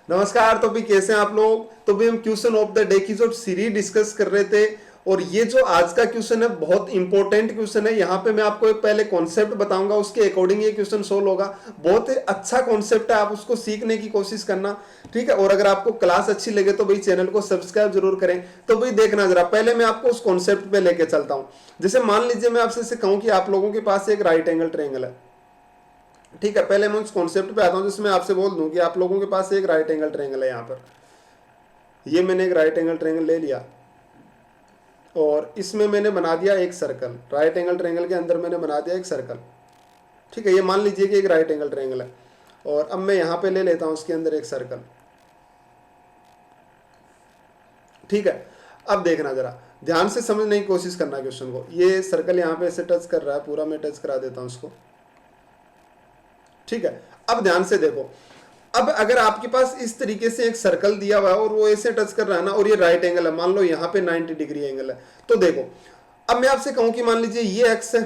नमस्कार। तो भी कैसे हैं आप लोग। तो भी हम क्वेश्चन ऑफ द डे की जो सीरीज डिस्कस कर रहे थे और ये जो आज का क्वेश्चन है बहुत इंपॉर्टेंट क्वेश्चन है। यहाँ पे मैं आपको एक पहले कॉन्सेप्ट बताऊंगा, उसके अकॉर्डिंग ये क्वेश्चन सोल्व होगा। बहुत ही अच्छा कॉन्सेप्ट है, आप उसको सीखने की कोशिश करना, ठीक है। और अगर आपको क्लास अच्छी लगे तो भाई चैनल को सब्सक्राइब जरूर करें। तो भाई देखना जरा, पहले मैं आपको उस कॉन्सेप्ट पे लेके चलता हूँ। जैसे मान लीजिए मैं आपसे कहूँ कि आप लोगों के पास एक राइट एंगल ट्रायंगल है, ठीक है। पहले मैं उस कॉन्सेप्ट पे आता हूँ जिसमें आपसे बोल दूं कि आप लोगों के पास एक राइट एंगल ट्रायंगल है। यहाँ पर ये मैंने एक राइट एंगल ट्रायंगल ले लिया और इसमें मैंने बना दिया एक सर्कल। राइट एंगल ट्रायंगल के अंदर मैंने बना दिया एक सर्कल, ठीक है। ये मान लीजिए कि एक राइट एंगल ट्रायंगल है और अब मैं यहाँ पे ले लेता हूँ उसके अंदर एक सर्कल, ठीक है। अब देखना जरा, ध्यान से समझने की कोशिश करना क्वेश्चन को। ये सर्कल यहाँ पे ऐसे टच कर रहा है, पूरा मैं टच करा देता हूँ इसको, ठीक है। अब ध्यान से देखो, अब अगर आपके पास इस तरीके से एक सर्कल दिया हुआ है और वो ऐसे टच कर रहा है ना, और ये राइट एंगल है, मान लो यहाँ पे 90 डिग्री एंगल है, तो देखो अब मैं आपसे कहूं कि मान लीजिए ये एक्स है,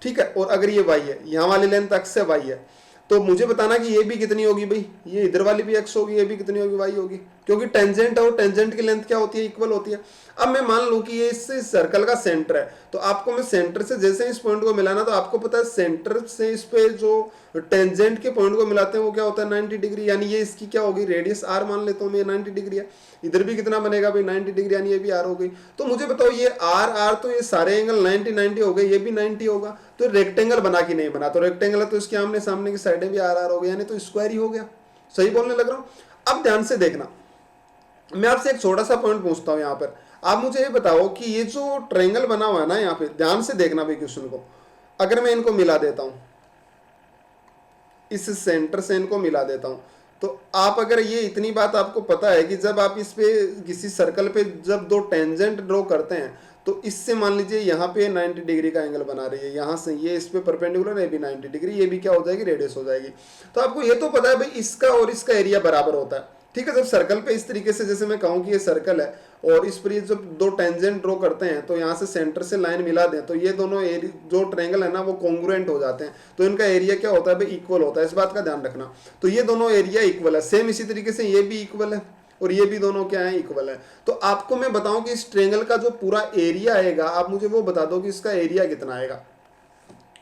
ठीक है, और अगर ये वाई है, यहाँ वाली लेंथ एक्स है, वाई है, तो मुझे बताना कि ये भी कितनी होगी भाई। ये इधर वाली भी एक्स होगी, ये भी कितनी होगी, वाई होगी, क्योंकि टेंजेंट है और टेंजेंट की लेंथ क्या होती है, इक्वल होती है। अब मैं मान लूं कि ये इस सर्कल का सेंटर है, तो आपको मैं सेंटर से जैसे इस पॉइंट को मिलाना, तो आपको पता है सेंटर से इस पे जो टेंजेंट के पॉइंट को मिलाते हैं वो क्या होता है 90 डिग्री, यानी ये इसकी क्या होगी, रेडियस आर मान लेता हूँ मैं, 90 डिग्री है। इधर भी कितना बनेगा भाई 90 डिग्री, यानी ये भी आर हो गई। तो मुझे बताओ ये आर आर, तो ये सारे एंगल 90 90 हो गए, ये भी 90 होगा। तो रेक्टेंगल बना कि नहीं बना, तो रेक्टेंगल है तो इसके आमने सामने की साइडें भी आर आर हो गई, यानी तो स्क्वायर ही हो गया। सही बोलने लग रहा हूँ। अब ध्यान से देखना, मैं आपसे एक छोटा सा पॉइंट पूछता हूँ यहाँ पर। आप मुझे ये बताओ कि ये जो ट्रायंगल बना हुआ है ना, यहाँ पे ध्यान से देखना भाई क्वेश्चन को। अगर मैं इनको मिला देता हूँ, इस सेंटर से इनको मिला देता हूँ, तो आप अगर ये इतनी बात आपको पता है कि जब आप इस पे किसी सर्कल पे जब दो टेंजेंट ड्रॉ करते हैं, तो इससे मान लीजिए यहाँ पे 90 डिग्री का एंगल बना रही है, यहाँ से ये इस पे परपेंडिकुलर है भी 90 डिग्री, ये भी क्या हो जाएगी, रेडियस हो जाएगी। तो आपको ये तो पता है भाई इसका और इसका एरिया बराबर होता है, ठीक है। जब सर्कल पे इस तरीके से, जैसे मैं कहूँ कि ये सर्कल है और इस पर ये जब दो टेंजेंट ड्रॉ करते हैं, तो यहाँ से सेंटर से लाइन मिला दें, तो ये दोनों जो ट्रायंगल है ना वो कॉन्ग्रुएंट हो जाते हैं, तो इनका एरिया क्या होता है भाई, इक्वल होता है। इस बात का ध्यान रखना। तो ये दोनों एरिया इक्वल है, सेम इसी तरीके से ये भी इक्वल है और ये भी दोनों क्या है, इक्वल है। तो आपको मैं बताऊं कि इस ट्रायंगल का जो पूरा एरिया आएगा, आप मुझे वो बता दो कि इसका एरिया कितना आएगा।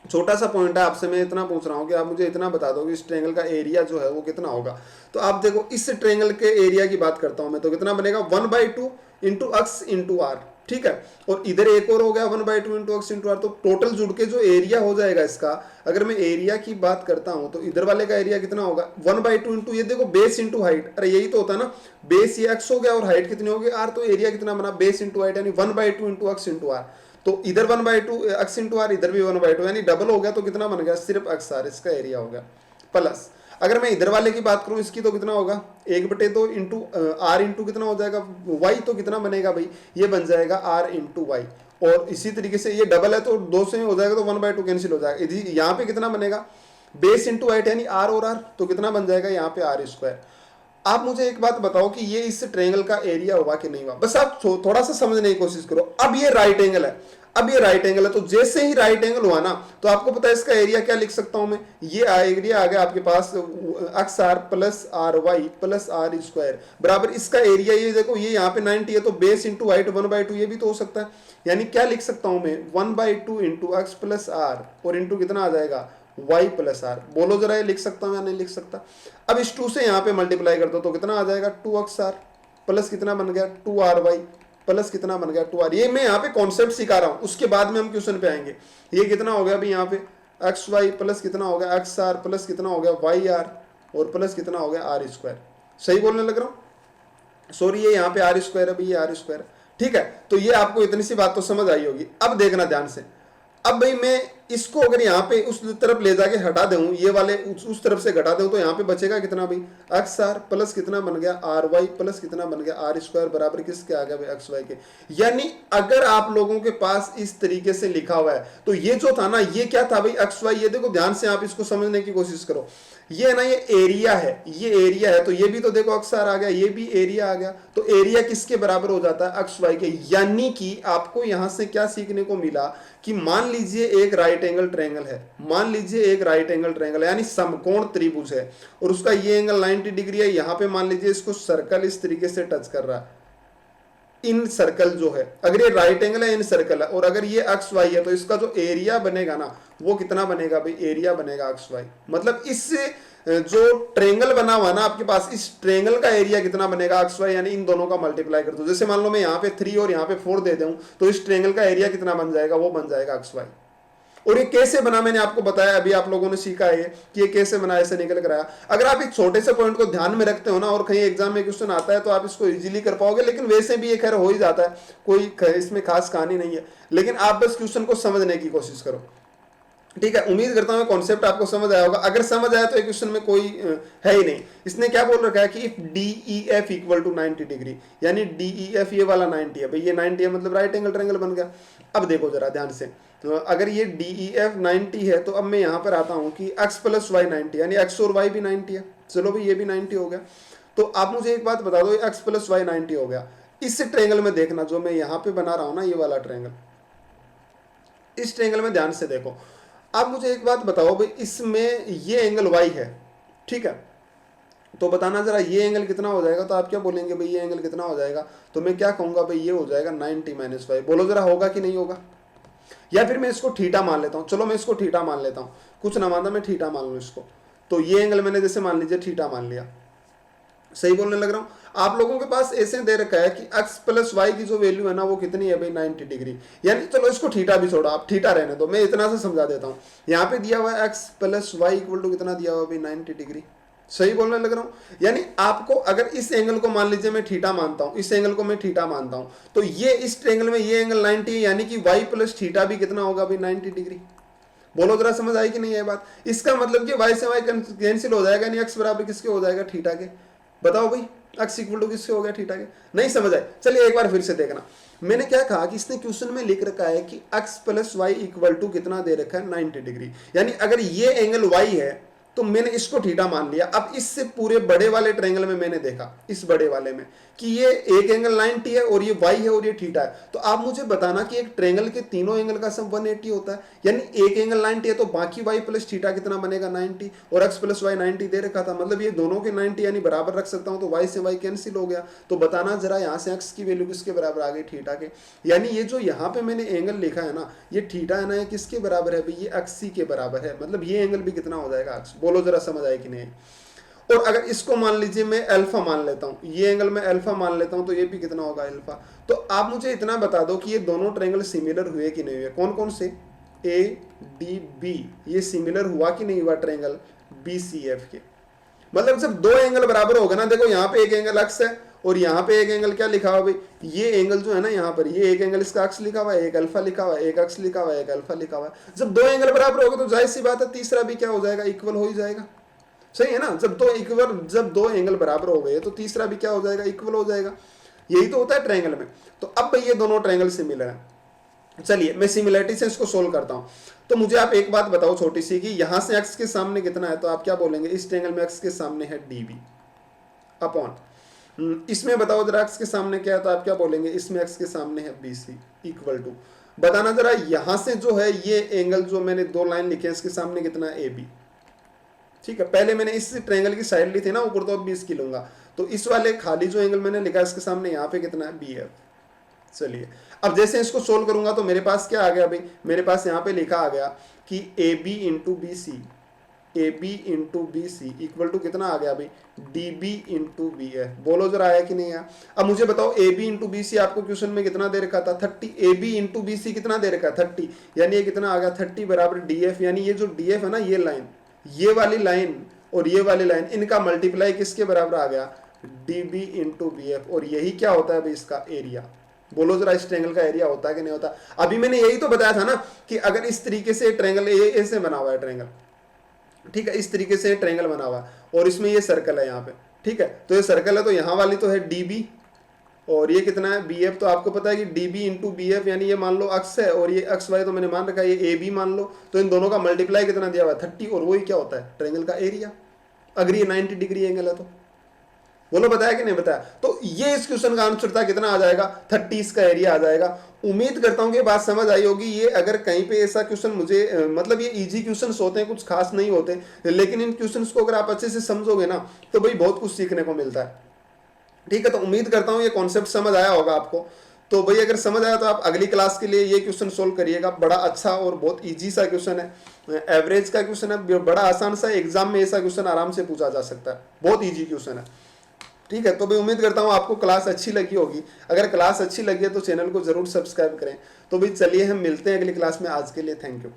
छोटा सा पॉइंट है, आपसे मैं इतना पूछ रहा हूँ कि आप मुझे इतना बता दो कि इस ट्रायंगल का एरिया जो है वो कितना होगा। तो आप देखो, इस ट्रायंगल के एरिया की बात करता हूं मैं, तो कितना बनेगा 1/2 इंटू एक्स इंटू आर, ठीक है। और इधर एक और हो गया 1/2 इंटू एक्स इंटू आर। तो टोटल जुड़ के जो एरिया हो जाएगा इसका, अगर मैं एरिया की बात करता हूं, तो इधर वाले का एरिया कितना होगा 1/2 इंटू, ये देखो बेस इंटू हाइट, अरे यही तो होता है ना, बेस ये एक्स हो गया और हाइट कितनी होगी आर, तो एरिया कितना बना बेस इंटू हाइट, यानी 1/2 इंटू एक्स इंटू आर। तो इधर 1/2 एक्स इंटू आर, इधर भी 1/2, यानी डबल हो गया। तो कितना बन गया, सिर्फ एक्स आर इसका एरिया हो गया। प्लस अगर मैं इधर वाले की बात करूं, इसकी तो कितना होगा 1/2 इंटू आर इंटू कितना हो जाएगा वाई, तो कितना बनेगा भाई, ये बन जाएगा आर इंटू वाई। और इसी तरीके से ये डबल है तो 2 से हो जाएगा, तो 1/2 कैंसिल हो जाएगा। यहाँ पे कितना बनेगा बेस इंटू हाइट, यानी आर और आर, तो कितना बन जाएगा यहाँ पे आर स्क्वायर। आप मुझे एक बात बताओ कि ये इस ट्रायंगल का एरिया हुआ कि नहीं हुआ, बस आप थोड़ा सा समझने की कोशिश करो। अब ये राइट एंगल है, अब ये राइट एंगल है, तो जैसे ही राइट एंगल हुआ ना, तो आपको पता है इसका एरिया क्या लिख सकता हूं मैं, ये एरिया आ गया आपके पास X R plus R Y plus R square बराबर इसका एरिया। ये देखो, ये यहाँ पे 90 है, तो बेस इंटू हाइट 1/2, ये भी तो हो सकता है। यानी क्या लिख सकता हूं मैं 1/2 इंटू एक्स प्लस आर और इंटू कितना आ जाएगा y प्लस आर। बोलो जरा, ये लिख सकता हूं या नहीं लिख सकता। अब इस 2 से यहाँ पे मल्टीप्लाई कर दो, तो कितना आ जाएगा 2xr प्लस कितना बन गया 2ry प्लस कितना बन गया 2r। ये मैं यहाँ पे कॉन्सेप्ट सिखा रहा हूँ, उसके बाद में हम क्वेश्चन पे आएंगे। ये कितना हो गया अभी यहाँ पे xy प्लस कितना हो गया xr प्लस कितना हो गया yr और प्लस कितना हो गया आर स्क्वायर। सही बोलने लग रहा हूँ, सॉरी ये यहाँ पे आर स्क्वायर है, अभी ये आर स्क्वायर, ठीक है। तो ये आपको इतनी सी बात तो समझ आई होगी। अब देखना ध्यान से, अब भाई मैं इसको अगर यहाँ पे उस तरफ ले जाके हटा दूं, ये वाले उस तरफ से घटा दूं, तो यहाँ पे बचेगा कितना भाई एक्स आर प्लस कितना बन गया आर वाई प्लस कितना बन गया आर स्क्वायर बराबर किसके आ गया भाई एक्स वाई के। यानी अगर आप लोगों के पास इस तरीके से लिखा हुआ है, तो ये जो था ना, ये क्या था भाई एक्स वाई। ये देखो ध्यान से आप इसको समझने की कोशिश करो, ये है ना, ये एरिया है, ये एरिया है, तो ये भी तो देखो एक्स आर आ गया, ये भी एरिया आ गया, तो एरिया किसके बराबर हो जाता है एक्स वाई के। यानी कि आपको यहां से क्या सीखने को मिला कि मान लीजिए एक राइट राइट एंगल ट्रायंगल है, मान लीजिए एक राइट एंगल ट्रायंगल यानी समकोण त्रिभुज है और उसका ये एंगल 90 डिग्री है, यहाँ पे मान लीजिए इसको सर्कल इस तरीके से टच कर रहा है, इन सर्कल जो है, अगर ये राइट एंगल है इन सर्कल है और अगर ये एक्स वाई है तो इसका जो एरिया बनेगा ना वो कितना बनेगा भाई, एरिया बनेगा एक्स वाई। मतलब इससे जो ट्रेंगल बना हुआ है ना आपके पास, इस ट्रेंगल का एरिया कितना बनेगा एक्स वाई, यानी इन दोनों का मल्टीप्लाई कर दो। जैसे मान लो मैं यहाँ पे 3 और यहाँ पे 4 दे दूं तो इस ट्रेंगल का एरिया कितना बन जाएगा, वो बन जाएगा एक्स वाई। और ये कैसे बना मैंने आपको बताया, अभी आप लोगों ने सीखा है कि ये कैसे बना, ऐसे निकल कर आया। अगर आप एक छोटे से पॉइंट को ध्यान में रखते हो ना और कहीं एग्जाम में क्वेश्चन आता है तो आप इसको इजीली कर पाओगे, लेकिन वैसे भी ये खैर हो ही जाता है, कोई इसमें खास कहानी नहीं है, लेकिन आप बस क्वेश्चन को समझने की कोशिश करो। ठीक है, उम्मीद करता हूं कॉन्सेप्ट आपको समझ आया होगा। अगर समझ आया तो एक क्वेश्चन में कोई है ही नहीं। इसने क्या बोल रखा है कि if D E F equal to 90 degree, यानी डी ई एफ ये वाला 90 है भाई, ये 90 है मतलब राइट एंगल ट्रायंगल बन गया। अब देखो जरा ध्यान से, तो अगर ये डी ई एफ 90 है तो अब मैं यहां पर आता हूं कि एक्स प्लस वाई 90, यानी एक्स और वाई भी 90 है। चलो भाई ये भी 90 हो गया। तो आप मुझे एक बात बता दो, एक्स प्लस वाई 90 हो गया, इस ट्रायंगल में देखना जो मैं यहां पे बना रहा हूं ना, ये वाला ट्रायंगल, इस ट्रायंगल में ध्यान से देखो। आप मुझे एक बात बताओ भाई, इसमें ये एंगल y है, ठीक है, तो बताना जरा ये एंगल कितना हो जाएगा। तो आप क्या बोलेंगे भाई ये एंगल कितना हो जाएगा, तो मैं क्या कहूंगा भाई ये हो जाएगा 90 माइनस वाई। बोलो जरा होगा कि नहीं होगा, या फिर मैं इसको थीटा मान लेता हूं। चलो मैं इसको थीटा मान लेता हूं, कुछ ना मानता मैं थीटा मान लूं इसको। तो ये एंगल मैंने जैसे मान लीजिए थीटा मान लिया, सही बोलने लग रहा हूं। आप लोगों के पास ऐसे दे रखा है कि x प्लस वाई की जो वैल्यू है ना वो कितनी है भाई 90 डिग्री, यानी चलो इसको थीटा भी छोड़ो, आप थीटा रहने दो, मैं इतना से समझा देता हूं। यहाँ पे दिया हुआ है x plus Y equal to कितना दिया हुआ भाई 90 डिग्री, सही बोलने लग रहा हूं। यानी आपको अगर इस एंगल को मान लीजिए मैं थीटा मानता हूं, इस एंगल को मैं थीटा मानता हूं, तो ये इस ट्रायंगल में ये एंगल 90 है, यानी कि y प्लस थीटा भी कितना होगा भाई 90 डिग्री। बोलो जरा समझ आई कि नहीं है बात। इसका मतलब कि y से y कैंसिल हो जाएगा, यानी x बराबर किसके हो जाएगा, थीटा के। बताओ भाई x इक्वल टू किससे हो गया, थीटा के। नहीं समझ आए, चलिए एक बार फिर से देखना। मैंने क्या कहा कि इसने क्वेश्चन में लिख रखा है कि x plus Y equal to कितना दे रखा है 90 डिग्री, यानी अगर ये एंगल y है तो मैंने इसको थीटा मान लिया। अब इससे पूरे बड़े वाले ट्रायंगल में मैंने देखा, इस बड़े वाले में, कि ये एक एंगल 90 है और ये y है और ये थीटा है। तो आप मुझे बताना कि एक ट्रायंगल के तीनों एंगल का सम 180 होता है, यानी एक एंगल 90 है तो बाकी y प्लस थीटा कितना बनेगा 90, और x प्लस वाई 90 दे रखा था, मतलब ये दोनों के 90 यानी बराबर रख सकता हूं, तो y से y कैंसिल हो गया। तो बताना जरा यहाँ से x की वैल्यू किसके बराबर आ गई, थीटा के। यानी ये जो यहाँ पे मैंने एंगल लिखा है ना, ये थीटा है ना, ये किसके बराबर है भाई, ये x के बराबर है, मतलब ये एंगल भी कितना हो जाएगा x। बोलो जरा समझ आए कि नहीं। और अगर इसको मान लीजिए मैं अल्फा मान लेता हूं, ये एंगल मैं अल्फा मान लेता हूं, तो ये भी कितना होगा अल्फा। तो आप मुझे इतना बता दो कि ये दोनों ट्रायंगल सिमिलर हुए कि नहीं हुए, कौन कौन से, ए डी बी, ये सिमिलर हुआ कि नहीं हुआ ट्रायंगल बी सी एफ के। मतलब जब दो एंगल बराबर होगा ना, देखो यहाँ पे एक एंगल एक्स है और यहाँ पे एक एंगल क्या लिखा हुआ भाई, ये एंगल जो है ना यहाँ पर, ये एक एंगल इसका एक्स लिखा हुआ है, एक अल्फा लिखा हुआ है, एक एक्स लिखा हुआ है, एक अल्फा लिखा हुआ है। जब दो एंगल बराबर होगा तो जाहिर सी बात है तीसरा भी क्या हो जाएगा, इक्वल हो ही जाएगा, सही है ना। जब दो एंगल बराबर हो गए तो तीसरा भी क्या हो जाएगा, इक्वल हो जाएगा। यही तो होता है ट्रायंगल में। तो अब भाई ये दोनों ट्रायंगल सिमिलर है। चलिए मैं सिमिलरिटी से इसको सोल्व करता हूं। तो मुझे आप एक बात बताओ छोटी सी, कि यहां से x के सामने कितना है, तो आप क्या बोलेंगे, इस ट्रायंगल में x के सामने है db अपॉन, इसमें बताओ जरा x के सामने क्या है, तो आप क्या बोलेंगे, इसमें x के सामने है bc इक्वल टू, बताना जरा यहां से जो है ये एंगल जो मैंने दो लाइन लिखे हैं इसके सामने कितना है ab। ठीक है, पहले मैंने इस ट्रायंगल की साइड ली थी ना ऊपर, तो अब 20 की लूंगा, तो इस वाले खाली जो एंगल मैंने लिखा इसके सामने यहाँ पे कितना है bf। चलिए अब जैसे इसको सोल्व करूंगा तो मेरे पास क्या आ गया भाई, मेरे पास यहाँ पे लिखा आ गया कि ab into B C, A B into B C equal to कितना आ गया भाई, D B into B F. बोलो जरा आया कि नहीं आया। अब मुझे बताओ A B into B C आपको क्वेश्चन में कितना दे रखा था 30, A B into B C कितना दे रखा है 30, यानी ये कितना आ गया 30 बराबर डी एफ, यानी ये जो डी एफ है ना, ये लाइन, ये वाली लाइन और ये वाली लाइन, इनका मल्टीप्लाई किसके बराबर आ गया, D B into B F. और यही क्या होता है भाई, इसका एरिया। बोलो जरा इस ट्रायंगल का एरिया होता है कि नहीं होता। अभी मैंने यही तो बताया था ना कि अगर इस तरीके से ट्रायंगल ऐसे बना हुआ है ट्रायंगल, ठीक है, इस तरीके से ट्रायंगल बना हुआ है और इसमें ये सर्कल है यहाँ पे, ठीक है, तो ये सर्कल है, तो यहाँ वाली तो है डी बी और ये कितना है बी एफ। तो आपको पता है कि D B into B F, यानी ये मान लो अक्स है और ये अक्स वाई तो मैंने मान रखा है, ये ए बी मान लो, तो इन दोनों का मल्टीप्लाई कितना दिया हुआ है 30, और वही क्या होता है ट्रायंगल का एरिया, अगर ये 90 डिग्री एंगल है तो। बोलो बताया कि नहीं बताया। तो ये इस क्वेश्चन का आंसर था, कितना आ जाएगा 30 इसका एरिया आ जाएगा। उम्मीद करता हूँ कि बात समझ आई होगी। ये अगर कहीं पे ऐसा क्वेश्चन मुझे मतलब ये इजी क्वेश्चंस होते हैं, कुछ खास नहीं होते, लेकिन इन क्वेश्चंस को अगर आप अच्छे से समझोगे ना तो भाई बहुत कुछ सीखने को मिलता है। ठीक है, तो उम्मीद करता हूँ ये कॉन्सेप्ट समझ आया होगा आपको। तो भाई अगर समझ आया तो आप अगली क्लास के लिए ये क्वेश्चन सोल्व करिएगा। बड़ा अच्छा और बहुत इजी सा क्वेश्चन है, एवरेज का क्वेश्चन है, बड़ा आसान सा, एग्जाम में ऐसा क्वेश्चन आराम से पूछा जा सकता है, बहुत इजी क्वेश्चन है। ठीक है, तो भाई उम्मीद करता हूँ आपको क्लास अच्छी लगी होगी। अगर क्लास अच्छी लगी है तो चैनल को जरूर सब्सक्राइब करें। तो भाई चलिए हम मिलते हैं अगली क्लास में, आज के लिए थैंक यू।